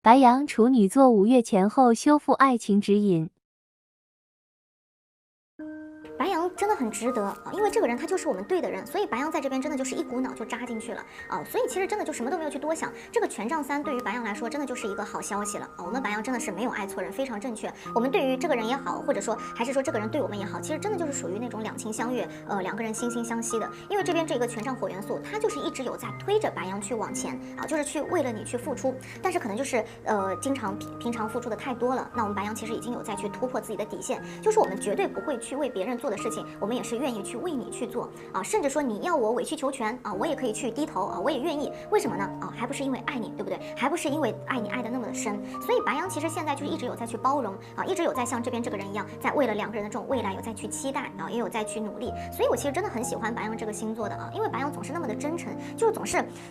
白羊处女座5月前后修复爱情指引。白羊真的很值得啊，因为这个人他就是我们对的人，所以白羊在这边真的就是一股脑就扎进去了啊，所以其实真的就什么都没有去多想。这个权杖3对于白羊来说真的就是一个好消息了啊，我们白羊真的是没有爱错人，非常正确。我们对于这个人也好，或者说还是说这个人对我们也好，其实真的就是属于那种两情相悦，两个人惺惺相惜的。因为这边这个权杖火元素，它就是一直有在推着白羊去往前啊，就是去为了你去付出，但是可能就是经常平常付出的太多了，那我们白羊其实已经有在去突破自己的底线，就是我们绝对不会去为别人做的事情，我们也是愿意去为你去做啊，甚至说你要我委曲求全啊，我也可以去低头啊，我也愿意。为什么呢？啊，还不是因为爱你，对不对？还不是因为爱你爱的那么的深。所以白羊其实现在就是一直有在去包容啊，一直有在像这边这个人一样，在为了两个人的这种未来有在去期待啊，也有在去努力。所以我其实真的很喜欢白羊这个星座的啊，因为白羊总是那么的真诚，就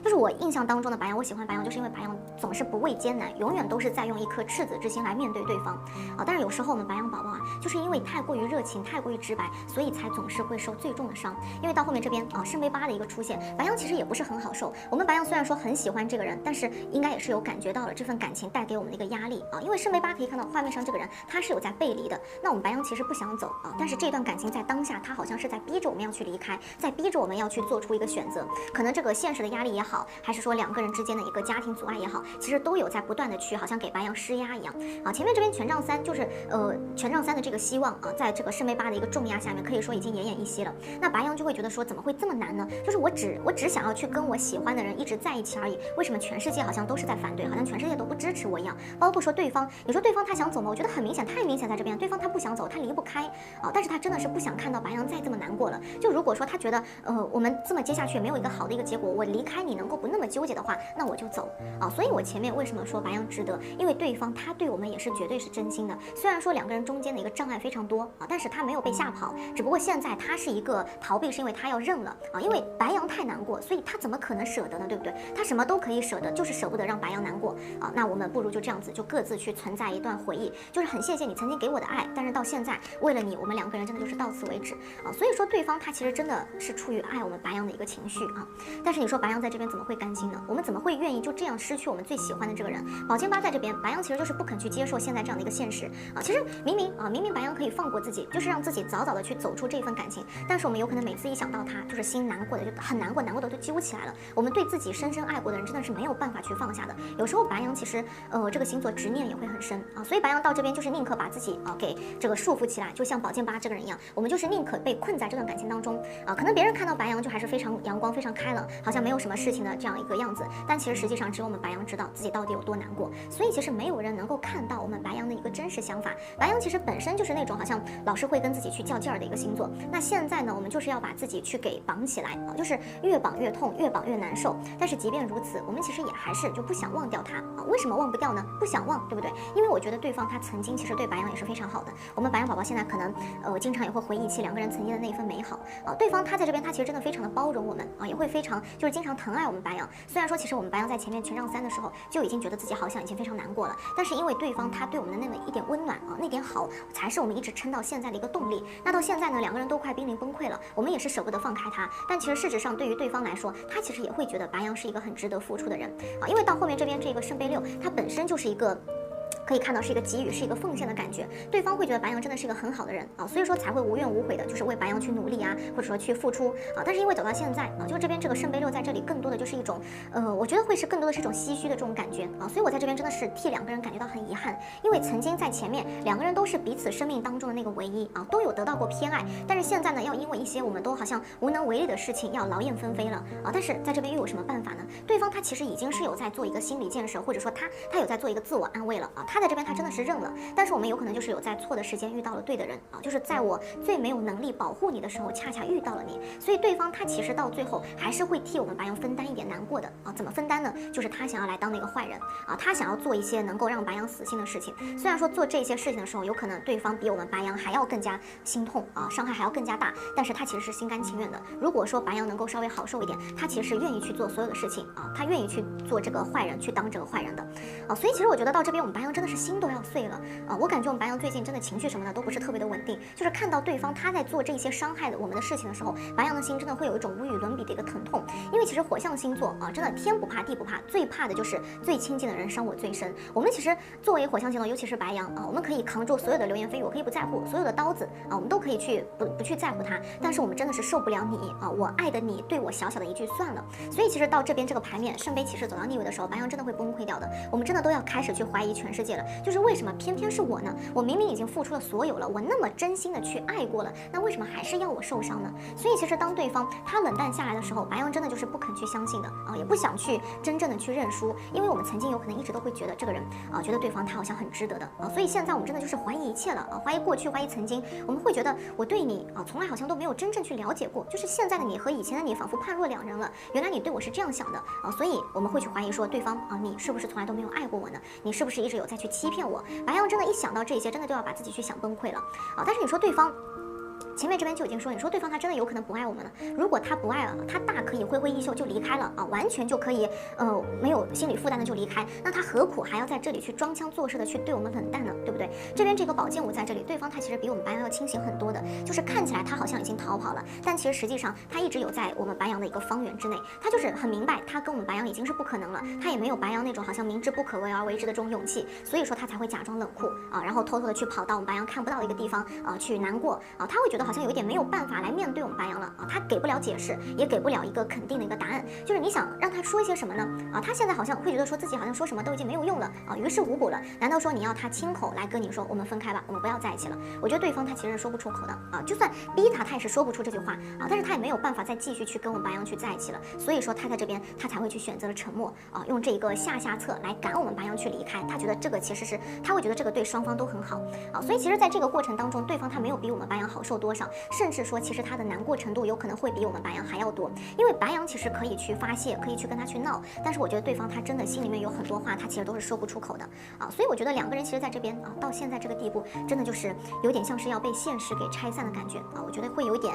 是我印象当中的白羊，我喜欢白羊，就是因为白羊总是不畏艰难，永远都是在用一颗赤子之心来面对对方啊。但是有时候我们白羊宝宝啊，就是因为太过于热情，太过于直白，所以才总是会受最重的伤。因为到后面这边啊，圣杯8的一个出现，白羊其实也不是很好受。我们白羊虽然说很喜欢这个人，但是应该也是有感觉到了这份感情带给我们的一个压力啊。因为圣杯8可以看到画面上这个人他是有在背离的，那我们白羊其实不想走啊，但是这段感情在当下他好像是在逼着我们要去离开，在逼着我们要去做出一个选择。可能这个现实的压力也好，还是说两个人之间的一个家庭阻碍也好，其实都有在不断的去好像给白羊施压一样啊。前面这边权杖3就是权杖3的这个希望啊，在这个圣杯8的一个重压下面，可以说已经奄奄一息了。那白羊就会觉得说怎么会这么难呢？就是我只想要去跟我喜欢的人一直在一起而已，为什么全世界好像都是在反对，好像全世界都不支持我一样？包括说对方，你说对方他想走吗？我觉得很明显，太明显在这边，对方他不想走，他离不开啊，但是他真的是不想看到白羊再这么难过了。就如果说他觉得我们这么接下去没有一个好的一个结果，我离开你能够不那么纠结的话，那我就走啊。所以我前面为什么说白羊值得？因为对方他对我们也是绝对是真心的，虽然说两个人中间的一个障碍非常多啊，但是他没有被吓跑，只不过现在他是一个逃避，是因为他要认了啊，因为白羊太难过，所以他怎么可能舍得呢？对不对？他什么都可以舍得，就是舍不得让白羊难过啊。那我们不如就这样子，就各自去存在一段回忆，就是很谢谢你曾经给我的爱，但是到现在为了你，我们两个人真的就是到此为止啊。所以说对方他其实真的是出于爱我们白羊的一个情绪啊。但是你说白羊在这边怎么会甘心呢？我们怎么会愿意就这样失去我们最喜欢的这个人？宝剑8在这边，白羊其实就是不肯去接受现在这样的一个现实啊。其实明明白羊可以放过自己，就是让自己早早的去走出这份感情，但是我们有可能每次一想到他，就是心难过的就很难过，难过的就揪起来了。我们对自己深深爱过的人真的是没有办法去放下的。有时候白羊其实这个星座执念也会很深啊，所以白羊到这边就是宁可把自己给这个束缚起来，就像宝剑8这个人一样，我们就是宁可被困在这段感情当中啊。可能别人看到白羊就还是非常阳光、非常开朗，好像没有什么事情的这样一个样子，但其实实际上只有我们白羊知道自己到底有多难过。所以其实没有人能够看到我们白羊的一个真实想法。白羊其实本身就是那种好像老是会跟自己去较劲儿的一个星座。那现在呢，我们就是要把自己去给绑起来啊，就是越绑越痛，越绑越难受。但是即便如此，我们其实也还是就不想忘掉他啊。为什么忘不掉呢？不想忘，对不对？因为我觉得对方他曾经其实对白羊也是非常好的。我们白羊宝宝现在可能经常也会回忆起两个人曾经的那一份美好啊。对方他在这边他其实真的非常的包容我们啊，也会非常就是经常疼爱我们白羊。虽然说其实我们白羊在前面权杖3的时候就已经觉得自己好像已经非常难过了，但是因为对方他对我们的那么一点温暖啊，那点好才是我们一直撑到现在的一个动力。那到现在呢，两个人都快濒临崩溃了，我们也是舍不得放开他。但其实事实上对于对方来说，他其实也会觉得白羊是一个很值得付出的人啊，因为到后面这边这个圣杯6，它本身就是一个。可以看到是一个给予，是一个奉献的感觉，对方会觉得白羊真的是一个很好的人啊，所以说才会无怨无悔的，就是为白羊去努力啊，或者说去付出啊。但是因为走到现在啊，就这边这个圣杯6在这里，更多的就是一种，我觉得会是更多的是一种唏嘘的这种感觉啊，所以我在这边真的是替两个人感觉到很遗憾，因为曾经在前面两个人都是彼此生命当中的那个唯一啊，都有得到过偏爱，但是现在呢，要因为一些我们都好像无能为力的事情，要劳燕分飞了啊。但是在这边又有什么办法呢？对方他其实已经是有在做一个心理建设，或者说他有在做一个自我安慰了啊，他在这边他真的是认了，但是我们有可能就是有在错的时间遇到了对的人啊，就是在我最没有能力保护你的时候，恰恰遇到了你，所以对方他其实到最后还是会替我们白羊分担一点难过的啊。怎么分担呢？就是他想要来当那个坏人啊，他想要做一些能够让白羊死心的事情。虽然说做这些事情的时候，有可能对方比我们白羊还要更加心痛啊，伤害还要更加大，但是他其实是心甘情愿的。如果说白羊能够稍微好受一点，他其实是愿意去做所有的事情啊，他愿意去做这个坏人，去当这个坏人的啊。所以其实我觉得到这边我们白羊真的是心都要碎了啊！我感觉我们白羊最近真的情绪什么的都不是特别的稳定，就是看到对方他在做这些伤害我们的事情的时候，白羊的心真的会有一种无与伦比的一个疼痛。因为其实火象星座啊，真的天不怕地不怕，最怕的就是最亲近的人伤我最深。我们其实作为火象星座，尤其是白羊啊，我们可以扛住所有的流言蜚语，我可以不在乎所有的刀子啊，我们都可以去不去在乎它。但是我们真的是受不了你啊，我爱的你对我小小的一句算了。所以其实到这边这个牌面圣杯骑士走到逆位的时候，白羊真的会崩溃掉的。我们真的都要开始去怀疑全世界了，就是为什么偏偏是我呢？我明明已经付出了所有了，我那么真心的去爱过了，那为什么还是要我受伤呢？所以其实当对方他冷淡下来的时候，白羊真的就是不肯去相信的啊，也不想去真正的去认输，因为我们曾经有可能一直都会觉得这个人啊，觉得对方他好像很值得的啊，所以现在我们真的就是怀疑一切了啊，怀疑过去，怀疑曾经，我们会觉得我对你啊，从来好像都没有真正去了解过，就是现在的你和以前的你仿佛判若两人了，原来你对我是这样想的啊，所以我们会去怀疑说对方啊，你是不是从来都没有爱过我呢？你是不是一直有在去欺骗我？白羊真的一想到这些，真的就要把自己去想崩溃了啊！但是你说对方。前面这边就已经说，你说对方他真的有可能不爱我们了。如果他不爱了，他大可以挥挥衣袖就离开了啊，完全就可以没有心理负担的就离开。那他何苦还要在这里去装腔作势的去对我们冷淡呢？对不对？这边这个宝剑五在这里，对方他其实比我们白羊要清醒很多的，就是看起来他好像已经逃跑了，但其实实际上他一直有在我们白羊的一个方圆之内，他就是很明白他跟我们白羊已经是不可能了，他也没有白羊那种好像明知不可为而为之的这种勇气，所以说他才会假装冷酷啊，然后偷偷的去跑到我们白羊看不到的一个地方啊去难过啊，他会觉得好像有一点没有办法来面对我们白羊了啊，他给不了解释，也给不了一个肯定的一个答案，就是你想让他说一些什么呢？啊，他现在好像会觉得说自己好像说什么都已经没有用了啊，于事无补了。难道说你要他亲口来跟你说我们分开吧，我们不要在一起了？我觉得对方他其实是说不出口的啊，就算逼他，他也是说不出这句话啊，但是他也没有办法再继续去跟我们白羊去在一起了，所以说他在这边他才会去选择了沉默啊，用这一个下策来赶我们白羊去离开。他觉得这个其实是他会觉得这个对双方都很好啊，所以其实在这个过程当中，对方他没有比我们白羊好受多少，甚至说其实他的难过程度有可能会比我们白羊还要多，因为白羊其实可以去发泄，可以去跟他去闹，但是我觉得对方他真的心里面有很多话，他其实都是说不出口的啊，所以我觉得两个人其实在这边啊，到现在这个地步，真的就是有点像是要被现实给拆散的感觉啊，我觉得会有一点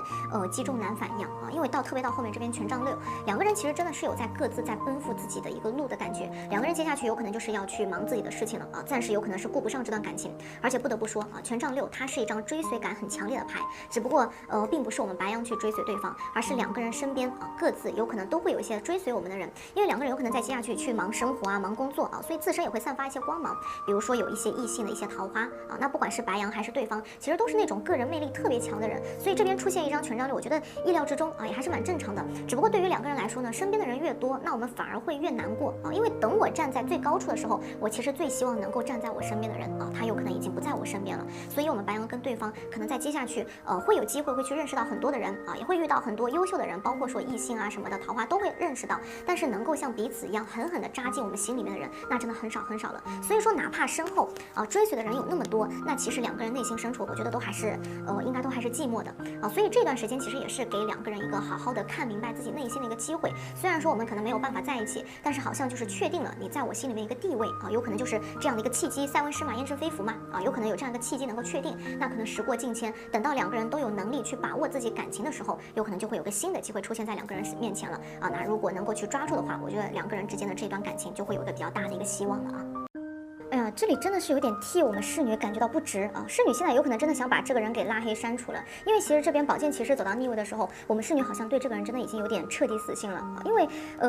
积重难返一样啊，因为特别到后面这边权杖六，两个人其实真的是有在各自在奔赴自己的一个路的感觉，两个人接下去有可能就是要去忙自己的事情了啊，暂时有可能是顾不上这段感情，而且不得不说啊，权杖六它是一张追随感很强烈的牌，只不过并不是我们白羊去追随对方，而是两个人身边啊各自有可能都会有一些追随我们的人，因为两个人有可能在接下去忙生活啊，忙工作啊，所以自身也会散发一些光芒，比如说有一些异性的一些桃花啊，那不管是白羊还是对方，其实都是那种个人魅力特别强的人，所以这边出现一张权杖六，我觉得意料之中啊，也还是蛮正常的。只不过对于两个人来说呢，身边的人越多，那我们反而会越难过啊，因为等我站在最高处的时候，我其实最希望能够站在我身边的人啊，他有可能已经不在我身边了，所以我们白羊跟对方可能在接下去会有机会会去认识到很多的人啊，也会遇到很多优秀的人，包括说异性啊什么的桃花都会认识到，但是能够像彼此一样狠狠地扎进我们心里面的人，那真的很少很少了。所以说哪怕身后啊追随的人有那么多，那其实两个人内心深处，我觉得都还是应该都还是寂寞的啊。所以这段时间其实也是给两个人一个好好的看明白自己内心的一个机会。虽然说我们可能没有办法在一起，但是好像就是确定了你在我心里面一个地位啊，有可能就是这样的一个契机，塞翁失马焉知非福嘛啊，有可能有这样一个契机能够确定。那可能时过境迁，等到两个人都有能力去把握自己感情的时候，有可能就会有个新的机会出现在两个人面前了啊。那如果能够去抓住的话，我觉得两个人之间的这段感情就会有一个比较大的一个希望了啊。哎呀，这里真的是有点替我们侍女感觉到不值啊！侍女现在有可能真的想把这个人给拉黑删除了，因为其实这边宝剑骑士走到逆位的时候，我们侍女好像对这个人真的已经有点彻底死心了啊！因为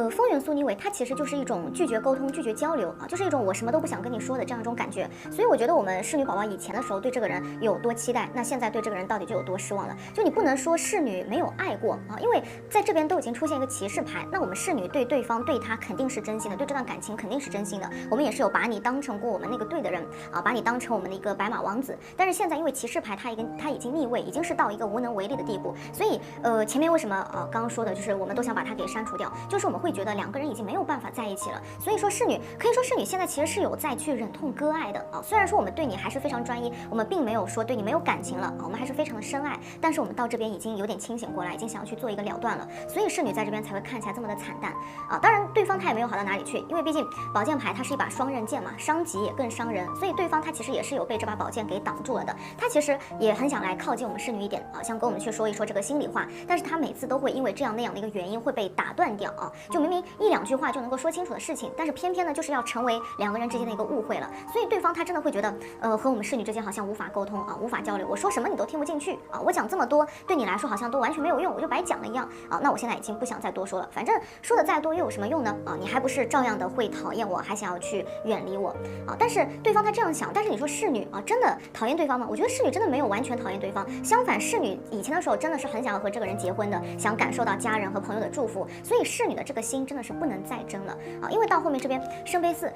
风元素逆位它其实就是一种拒绝沟通、拒绝交流啊，就是一种我什么都不想跟你说的这样一种感觉。所以我觉得我们侍女宝宝以前的时候对这个人有多期待，那现在对这个人到底就有多失望了。就你不能说侍女没有爱过啊，因为在这边都已经出现一个骑士牌，那我们侍女对对方对他肯定是真心的，对这段感情肯定是真心的，我们也是有把你当成过我们那个对的人啊，把你当成我们的一个白马王子。但是现在因为骑士牌它已经逆位，已经是到一个无能为力的地步，所以前面为什么刚刚说的就是我们都想把它给删除掉，就是我们会觉得两个人已经没有办法在一起了。所以说侍女可以说侍女现在其实是有在去忍痛割爱的啊，虽然说我们对你还是非常专一，我们并没有说对你没有感情了啊，我们还是非常的深爱，但是我们到这边已经有点清醒过来，已经想要去做一个了断了，所以侍女在这边才会看起来这么的惨淡啊。当然对方他也没有好到哪里去，因为毕竟宝剑牌它是一把双刃剑嘛，伤及也更伤人，所以对方他其实也是有被这把宝剑给挡住了的。他其实也很想来靠近我们侍女一点啊，想跟我们去说一说这个心里话，但是他每次都会因为这样那样的一个原因会被打断掉啊，就明明一两句话就能够说清楚的事情，但是偏偏呢就是要成为两个人之间的一个误会了，所以对方他真的会觉得，和我们侍女之间好像无法沟通啊，无法交流，我说什么你都听不进去啊，我讲这么多对你来说好像都完全没有用，我就白讲了一样啊，那我现在已经不想再多说了，反正说的再多又有什么用呢？啊，你还不是照样的会讨厌我，还想要去远离我啊？但是对方他这样想，但是你说侍女啊，真的讨厌对方吗？我觉得侍女真的没有完全讨厌对方，相反，侍女以前的时候真的是很想要和这个人结婚的，想感受到家人和朋友的祝福，所以侍女的这个心真的是不能再争了啊！因为到后面这边圣杯四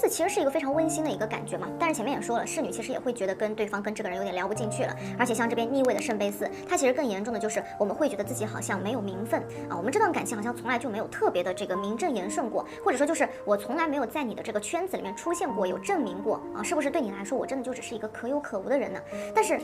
其实是一个非常温馨的一个感觉嘛，但是前面也说了，侍女其实也会觉得跟对方跟这个人有点聊不进去了，而且像这边逆位的圣杯四，它其实更严重的就是我们会觉得自己好像没有名分啊，我们这段感情好像从来就没有特别的这个名正言顺过，或者说就是我从来没有在你的这个圈子里面出现过，有证明过啊，是不是对你来说我真的就只是一个可有可无的人呢？但是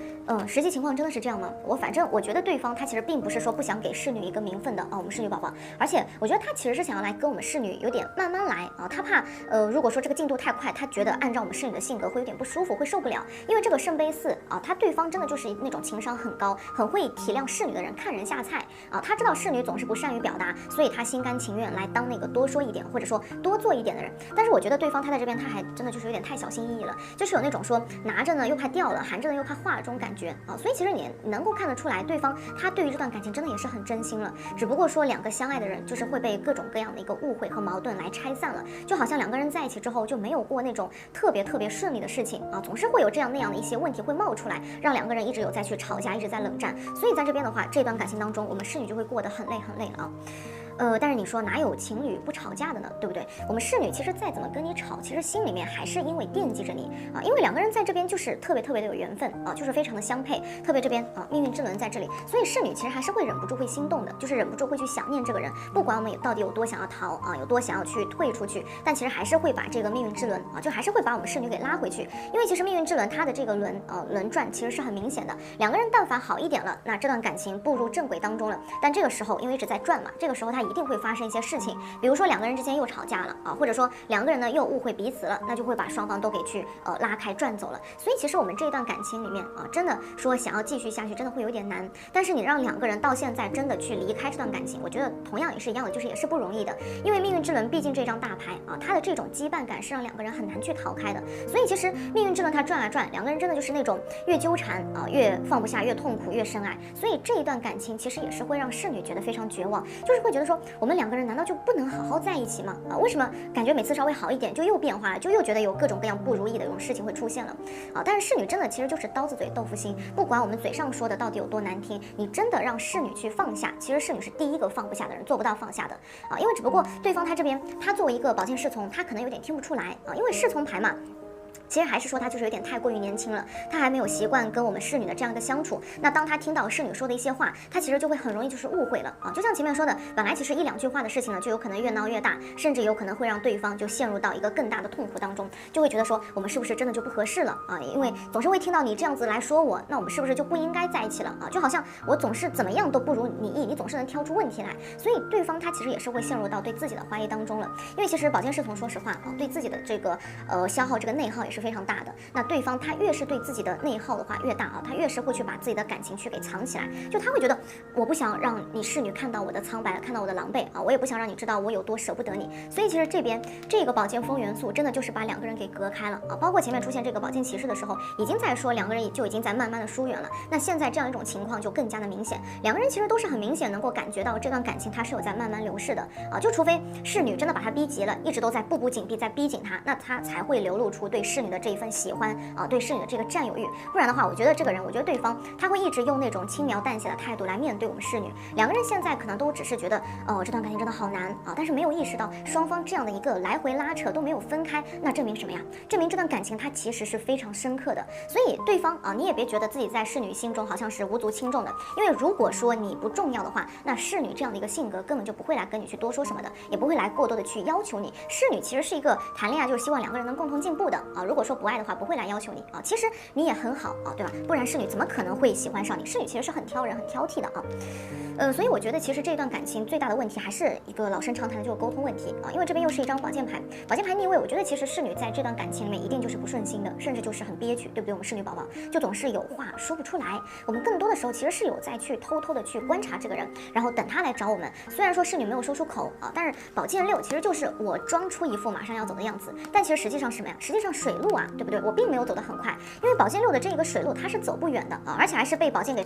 实际情况真的是这样吗？反正我觉得对方他其实并不是说不想给侍女一个名分的啊，我们侍女宝宝，而且我觉得他其实是想要来跟我们侍女有点慢慢来啊，他怕如果说这个进度太快，他觉得按照我们侍女的性格会有点不舒服，会受不了，因为这个圣杯四啊，他对方真的就是那种情商很高，很会体谅侍女的人，看人下菜啊，他知道侍女总是不善于表达，所以他心甘情愿来当那个多说一点或者说多做一点的人。但是我觉得对方他在这边他还真的就是有点太小心翼翼了，就是有那种说拿着呢又怕掉了，含着呢又怕化了这种感觉啊，所以其实你能够看得出来，对方他对于这段感情真的也是很真心了，只不过说两个相爱的人就是会被各种各样的一个误会和矛盾来拆散了，就好像两个人在一起之后就没有过那种特别顺利的事情啊，总是会有这样那样的一些问题会冒出来，让两个人一直有在去吵架，一直在冷战，所以在这边的话，这段感情当中，我们侍女就会过得很累了啊。但是你说哪有情侣不吵架的呢？对不对？我们侍女其实再怎么跟你吵，其实心里面还是因为惦记着你啊，因为两个人在这边就是特别的有缘分啊，就是非常的相配，特别这边啊命运之轮在这里，所以侍女其实还是会忍不住会心动的，就是忍不住会去想念这个人，不管我们到底有多想要逃啊，有多想要去退出去，但其实还是会把这个命运之轮啊，就还是会把我们侍女给拉回去，因为其实命运之轮它的这个轮转其实是很明显的，两个人但凡好一点了，那这段感情步入正轨当中了，但这个时候因为一直在转嘛，这个时候它一定会发生一些事情，比如说两个人之间又吵架了啊，或者说两个人呢又误会彼此了，那就会把双方都给去拉开转走了。所以其实我们这段感情里面啊，真的说想要继续下去，真的会有点难。但是你让两个人到现在真的去离开这段感情，我觉得同样也是一样的，就是也是不容易的。因为命运之轮毕竟这张大牌啊，它的这种羁绊感是让两个人很难去逃开的。所以其实命运之轮它转啊转，两个人真的就是那种越纠缠啊越放不下，越痛苦越深爱。所以这一段感情其实也是会让侍女觉得非常绝望，就是会觉得说我们两个人难道就不能好好在一起吗？啊，为什么感觉每次稍微好一点就又变化了，就又觉得有各种各样不如意的这种事情会出现了啊？但是侍女真的其实就是刀子嘴豆腐心，不管我们嘴上说的到底有多难听，你真的让侍女去放下，其实侍女是第一个放不下的人，做不到放下的啊，因为只不过对方他这边他作为一个宝剑侍从，他可能有点听不出来啊，因为侍从牌嘛。其实还是说他就是有点太过于年轻了，他还没有习惯跟我们侍女的这样一个相处。那当他听到侍女说的一些话，他其实就会很容易就是误会了啊。就像前面说的，本来其实一两句话的事情呢，就有可能越闹越大，甚至有可能会让对方就陷入到一个更大的痛苦当中，就会觉得说我们是不是真的就不合适了啊？因为总是会听到你这样子来说我，那我们是不是就不应该在一起了啊？就好像我总是怎么样都不如你意，你总是能挑出问题来，所以对方他其实也是会陷入到对自己的怀疑当中了。因为其实宝剑侍从说实话啊，对自己的这个消耗这个内耗也是非常大的。那对方他越是对自己的内耗的话越大啊，他越是会去把自己的感情去给藏起来，就他会觉得我不想让你侍女看到我的苍白，看到我的狼狈啊，我也不想让你知道我有多舍不得你。所以其实这边这个宝剑风元素真的就是把两个人给隔开了啊，包括前面出现这个宝剑骑士的时候，已经在说两个人就已经在慢慢的疏远了。那现在这样一种情况就更加的明显，两个人其实都是很明显能够感觉到这段感情它是有在慢慢流逝的啊，就除非侍女真的把他逼急了，一直都在步步紧逼，在逼紧他，那他才会流露出对侍女的这一份喜欢啊，对侍女的这个占有欲。不然的话，我觉得这个人，我觉得对方他会一直用那种轻描淡写的态度来面对我们侍女。两个人现在可能都只是觉得，这段感情真的好难啊，但是没有意识到双方这样的一个来回拉扯都没有分开，那证明什么呀？证明这段感情它其实是非常深刻的。所以对方啊，你也别觉得自己在侍女心中好像是无足轻重的，因为如果说你不重要的话，那侍女这样的一个性格根本就不会来跟你去多说什么的，也不会来过多的去要求你。侍女其实是一个谈恋爱就是希望两个人能共同进步的啊。如果果说不爱的话，不会来要求你啊。其实你也很好啊，对吧？不然侍女怎么可能会喜欢上你？侍女其实是很挑人、很挑剔的啊。所以我觉得其实这段感情最大的问题还是一个老生常谈的就是沟通问题啊。因为这边又是一张宝剑牌，宝剑牌逆位，我觉得其实侍女在这段感情里面一定就是不顺心的，甚至就是很憋屈，对不对？我们侍女宝宝就总是有话说不出来。我们更多的时候其实是有在去偷偷的去观察这个人，然后等他来找我们。虽然说侍女没有说出口啊，但是宝剑六其实就是我装出一副马上要走的样子，但其实实际上是什么呀？实际上水路啊，对不对？我并没有走得很快，因为宝剑六的这个水路它是走不远的啊，而且还是被宝剑给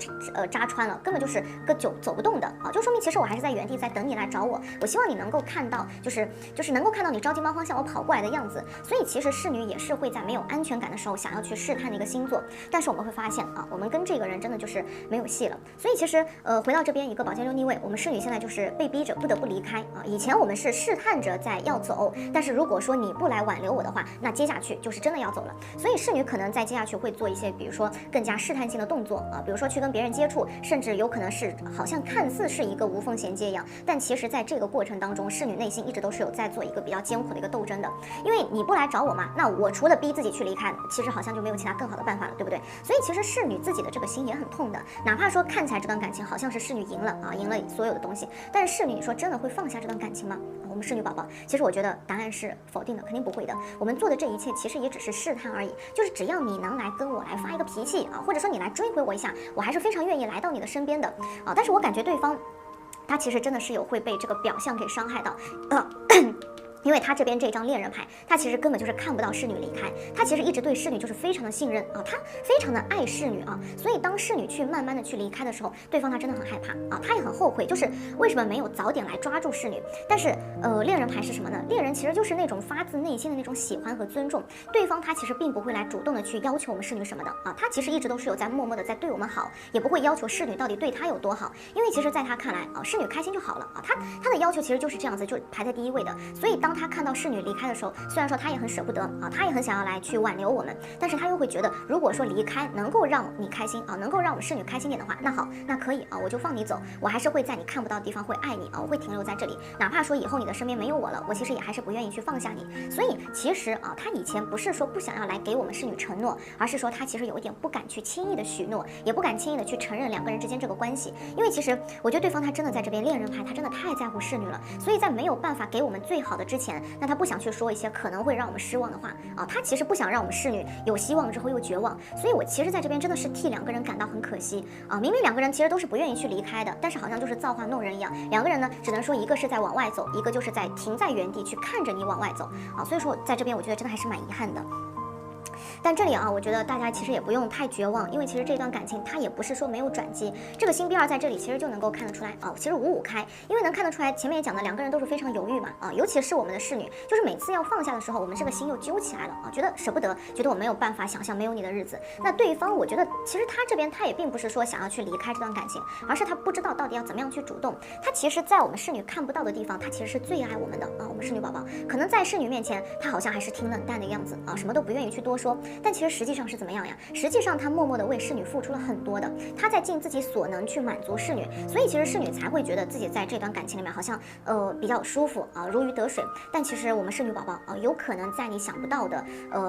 扎穿了，根本就是个走不动的啊，就说明其实我还是在原地在等你来找我。我希望你能够看到，就是能够看到你着急忙慌向我跑过来的样子。所以其实侍女也是会在没有安全感的时候想要去试探的一个星座，但是我们会发现啊，我们跟这个人真的就是没有戏了。所以其实回到这边一个宝剑六逆位，我们侍女现在就是被逼着不得不离开啊。以前我们是试探着在要走，但是如果说你不来挽留我的话，那接下去就是真的要走了。所以侍女可能在接下去会做一些，比如说更加试探性的动作啊，比如说去跟别人接触，甚至有可能是好像看似是一个无缝衔接一样，但其实在这个过程当中，侍女内心一直都是有在做一个比较艰苦的一个斗争的。因为你不来找我嘛，那我除了逼自己去离开，其实好像就没有其他更好的办法了，对不对？所以其实侍女自己的这个心也很痛的，哪怕说看起来这段感情好像是侍女赢了啊，赢了所有的东西，但是侍女你说真的会放下这段感情吗？我们侍女宝宝，其实我觉得答案是否定的，肯定不会的。我们做的这一切其实也只是试探而已，就是只要你能来跟我来发一个脾气啊，或者说你来追回我一下，我还是非常愿意来到你的身边的啊。但是我感觉对方他其实真的是有会被这个表象给伤害到因为他这边这张恋人牌，他其实根本就是看不到侍女离开，他其实一直对侍女就是非常的信任啊，他非常的爱侍女啊，所以当侍女去慢慢的去离开的时候，对方他真的很害怕啊，他也很后悔，就是为什么没有早点来抓住侍女。但是恋人牌是什么呢？恋人其实就是那种发自内心的那种喜欢和尊重，对方他其实并不会来主动的去要求我们侍女什么的啊，他其实一直都是有在默默的在对我们好，也不会要求侍女到底对他有多好，因为其实在他看来啊，侍女开心就好了啊，他的要求其实就是这样子，就排在第一位的。所以当他看到侍女离开的时候，虽然说他也很舍不得啊，他也很想要来去挽留我们，但是他又会觉得，如果说离开能够让你开心啊，能够让我们侍女开心点的话，那好，那可以啊，我就放你走，我还是会在你看不到的地方会爱你啊，我会停留在这里，哪怕说以后你的身边没有我了，我其实也还是不愿意去放下你。所以其实啊，他以前不是说不想要来给我们侍女承诺，而是说他其实有一点不敢去轻易的许诺，也不敢轻易的去承认两个人之间这个关系，因为其实我觉得对方他真的在这边恋人牌，他真的太在乎侍女了，所以在没有办法给我们最好的之前，那他不想去说一些可能会让我们失望的话啊，他其实不想让我们侍女有希望之后又绝望，所以我其实在这边真的是替两个人感到很可惜啊，明明两个人其实都是不愿意去离开的，但是好像就是造化弄人一样，两个人呢只能说一个是在往外走，一个就是在停在原地去看着你往外走啊，所以说在这边我觉得真的还是蛮遗憾的。但这里啊，我觉得大家其实也不用太绝望，因为其实这段感情它也不是说没有转机。这个星币二在这里其实就能够看得出来啊，其实五五开，因为能看得出来，前面也讲的两个人都是非常犹豫嘛啊，尤其是我们的侍女，就是每次要放下的时候，我们这个心又揪起来了啊，觉得舍不得，觉得我没有办法想象没有你的日子。那对方我觉得其实他这边他也并不是说想要去离开这段感情，而是他不知道到底要怎么样去主动。他其实在我们侍女看不到的地方，他其实是最爱我们的啊，我们侍女宝宝可能在侍女面前，他好像还是挺冷淡的样子啊，什么都不愿意去多说。但其实实际上是怎么样呀？实际上他默默地为侍女付出了很多的，他在尽自己所能去满足侍女，所以其实侍女才会觉得自己在这段感情里面好像比较舒服啊，如鱼得水。但其实我们侍女宝宝啊，有可能在你想不到的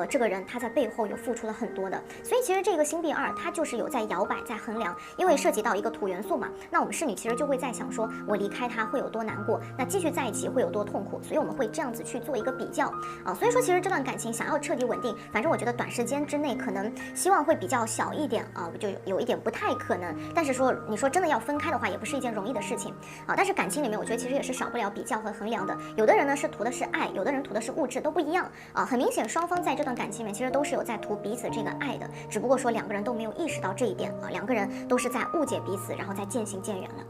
这个人他在背后有付出了很多的。所以其实这个星币二它就是有在摇摆在衡量，因为涉及到一个土元素嘛，那我们侍女其实就会在想说，我离开他会有多难过，那继续在一起会有多痛苦，所以我们会这样子去做一个比较啊。所以说其实这段感情想要彻底稳定，反正我觉得短时间之内可能希望会比较小一点啊，就有一点不太可能。但是说你说真的要分开的话，也不是一件容易的事情啊。但是感情里面，我觉得其实也是少不了比较和衡量的。有的人呢是图的是爱，有的人图的是物质，都不一样啊。很明显，双方在这段感情里面其实都是有在图彼此这个爱的，只不过说两个人都没有意识到这一点啊，两个人都是在误解彼此，然后再渐行渐远了。